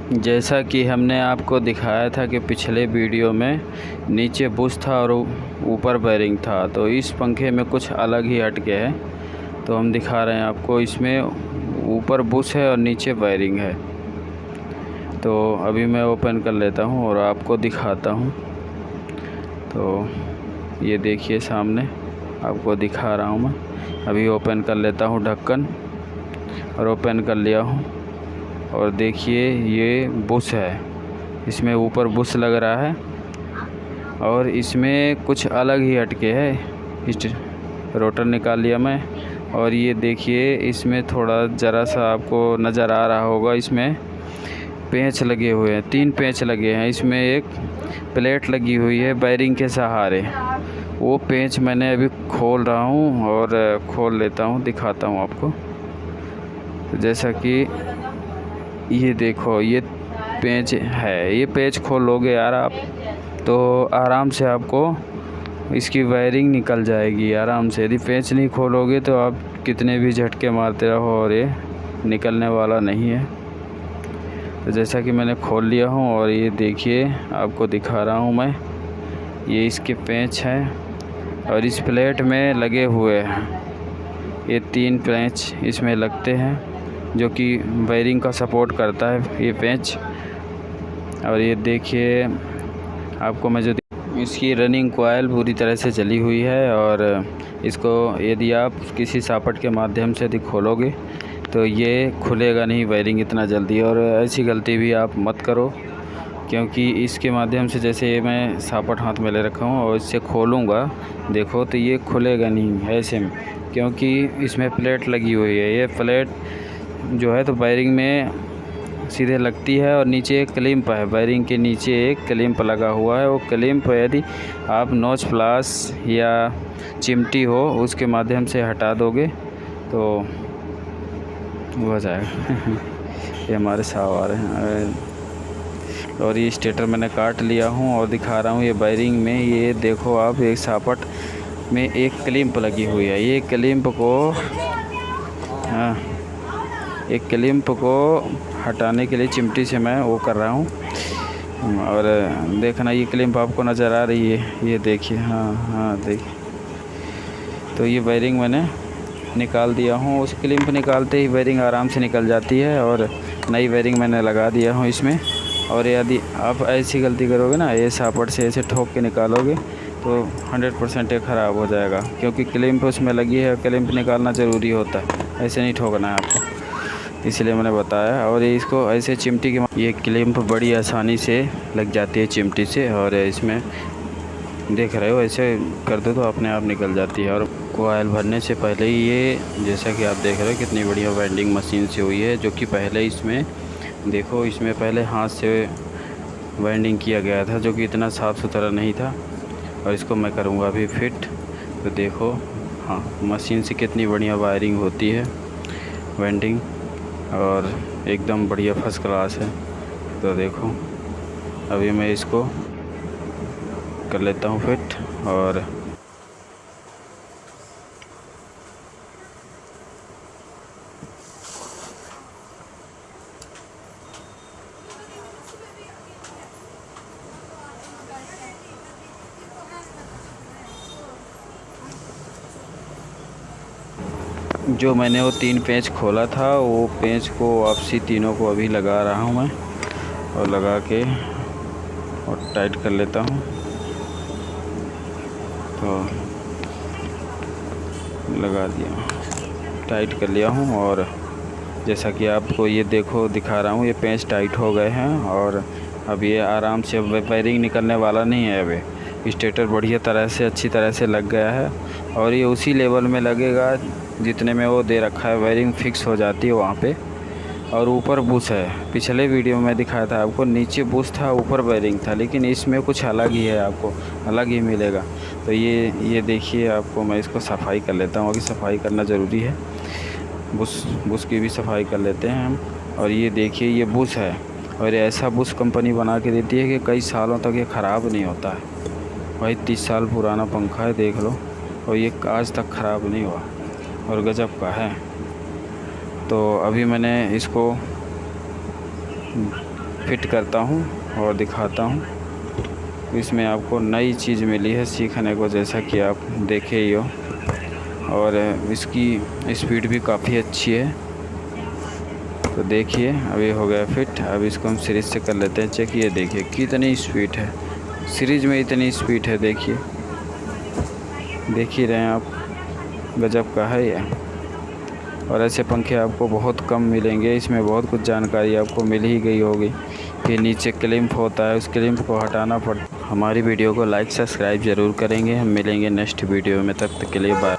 जैसा कि हमने आपको दिखाया था कि पिछले वीडियो में नीचे बुश था और ऊपर बेरिंग था, तो इस पंखे में कुछ अलग ही हटके है। तो हम दिखा रहे हैं आपको, इसमें ऊपर बुश है और नीचे बेरिंग है। तो अभी मैं ओपन कर लेता हूं और आपको दिखाता हूं। तो ये देखिए सामने आपको दिखा रहा हूं मैं। अभी ओपन कर लेता हूं ढक्कन, और ओपन कर लिया हूं। और देखिए ये बुश है, इसमें ऊपर बुश लग रहा है और इसमें कुछ अलग ही हटके है। इस रोटर निकाल लिया मैं, और ये देखिए इसमें थोड़ा ज़रा सा आपको नज़र आ रहा होगा, इसमें पेंच लगे हुए हैं, 3 पेंच लगे हैं। इसमें एक प्लेट लगी हुई है बेरिंग के सहारे। वो पेंच मैंने अभी खोल रहा हूँ और खोल लेता हूँ, दिखाता हूँ आपको। तो जैसा कि ये देखो, ये पेंच है, ये पेंच खोल लोगे यार आप तो आराम से आपको इसकी वायरिंग निकल जाएगी आराम से। यदि पेंच नहीं खोलोगे तो आप कितने भी झटके मारते रहो और ये निकलने वाला नहीं है। तो जैसा कि मैंने खोल लिया हूँ और ये देखिए आपको दिखा रहा हूँ मैं, ये इसके पेंच हैं और इस प्लेट में लगे हुए हैं। ये 3 पेंच इसमें लगते हैं जो कि वायरिंग का सपोर्ट करता है ये पेंच। और ये देखिए आपको मैं जो इसकी रनिंग कॉइल पूरी तरह से जली हुई है, और इसको यदि आप किसी सापट के माध्यम से यदि खोलोगे तो ये खुलेगा नहीं वायरिंग इतना जल्दी। और ऐसी गलती भी आप मत करो, क्योंकि इसके माध्यम से जैसे ये मैं सापट हाथ में ले रखा हूँ और इससे खोलूँगा, देखो तो ये खुलेगा नहीं ऐसे में, क्योंकि इसमें प्लेट लगी हुई है। ये प्लेट जो है तो वायरिंग में सीधे लगती है, और नीचे एक क्लिप है, वायरिंग के नीचे एक क्लिप लगा हुआ है। वो क्लिप यदि आप नोच प्लास या चिमटी हो उसके माध्यम से हटा दोगे तो हो जाएगा। ये हमारे सवार हैं। और ये स्टेटर मैंने काट लिया हूँ और दिखा रहा हूँ ये वायरिंग में। ये देखो आप, एक सापट में एक क्लिप लगी हुई है। ये क्लिप को एक क्लिप को हटाने के लिए चिमटी से मैं वो कर रहा हूँ। और देखना ये क्लिप आपको नज़र आ रही है, ये देखिए, हाँ देखिए। तो ये वायरिंग मैंने निकाल दिया हूँ। उस क्लिप निकालते ही वायरिंग आराम से निकल जाती है, और नई वायरिंग मैंने लगा दिया हूँ इसमें। और यदि आप ऐसी गलती करोगे ना, ये सापट से ऐसे ठोक के निकालोगे तो 100% ये ख़राब हो जाएगा, क्योंकि क्लिप उसमें लगी है। क्लिप निकालना ज़रूरी होता है, ऐसे नहीं ठोकना है आपको, इसलिए मैंने बताया। और ये इसको ऐसे चिमटी के, ये क्लिप बड़ी आसानी से लग जाती है चिमटी से, और इसमें देख रहे हो ऐसे कर दो तो अपने आप निकल जाती है। और कोयल भरने से पहले ही ये, जैसा कि आप देख रहे हो, कितनी बढ़िया वेल्डिंग मशीन से हुई है, जो कि पहले इसमें देखो, इसमें पहले हाथ से वेल्डिंग किया गया था, जो कि इतना साफ़ सुथरा नहीं था। और इसको मैं करूँगा अभी फिट। तो देखो, हाँ, मशीन से कितनी बढ़िया वायरिंग होती है, वेल्डिंग, और एकदम बढ़िया फर्स्ट क्लास है। तो देखो अभी मैं इसको कर लेता हूँ फिट। और जो मैंने वो 3 पेंच खोला था, वो पेंच को वापसी तीनों को अभी लगा रहा हूँ मैं, और लगा के और टाइट कर लेता हूँ। तो लगा दिया, टाइट कर लिया हूँ। और जैसा कि आपको ये देखो दिखा रहा हूँ, ये पेंच टाइट हो गए हैं, और अब ये आराम से वायरिंग निकलने वाला नहीं है। अभी स्टेटर बढ़िया तरह से, अच्छी तरह से लग गया है, और ये उसी लेवल में लगेगा जितने में वो दे रखा है। वायरिंग फिक्स हो जाती है वहाँ पे। और ऊपर बुश है, पिछले वीडियो में दिखाया था आपको, नीचे बुश था, ऊपर वायरिंग था, लेकिन इसमें कुछ अलग ही है, आपको अलग ही मिलेगा। तो ये देखिए, आपको मैं इसको सफाई कर लेता हूँ, अभी सफाई करना ज़रूरी है। बुश की भी सफाई कर लेते हैं हम। और ये देखिए, ये बुश है, और ऐसा बुश कंपनी बना के देती है कि कई सालों तक ये ख़राब नहीं होता है। भाई 30 साल पुराना पंखा है, देख लो, और ये आज तक ख़राब नहीं हुआ, और गजब का है। तो अभी मैंने इसको फिट करता हूँ और दिखाता हूँ। इसमें आपको नई चीज़ मिली है सीखने को, जैसा कि आप देखे ही हो, और इसकी स्पीड भी काफ़ी अच्छी है। तो देखिए अभी हो गया फिट। अब इसको हम सीरीज से कर लेते हैं चेक। ये देखिए कितनी स्पीड है, सीरीज में इतनी स्पीड है, देखिए देख ही रहे हैं आप, गजब का है ये। और ऐसे पंखे आपको बहुत कम मिलेंगे, इसमें बहुत कुछ जानकारी आपको मिल ही गई होगी कि नीचे क्लिप होता है, उस क्लिप को हटाना पड़ता है। हमारी वीडियो को लाइक सब्सक्राइब ज़रूर करेंगे। हम मिलेंगे नेक्स्ट वीडियो में, तब तक के लिए बाय।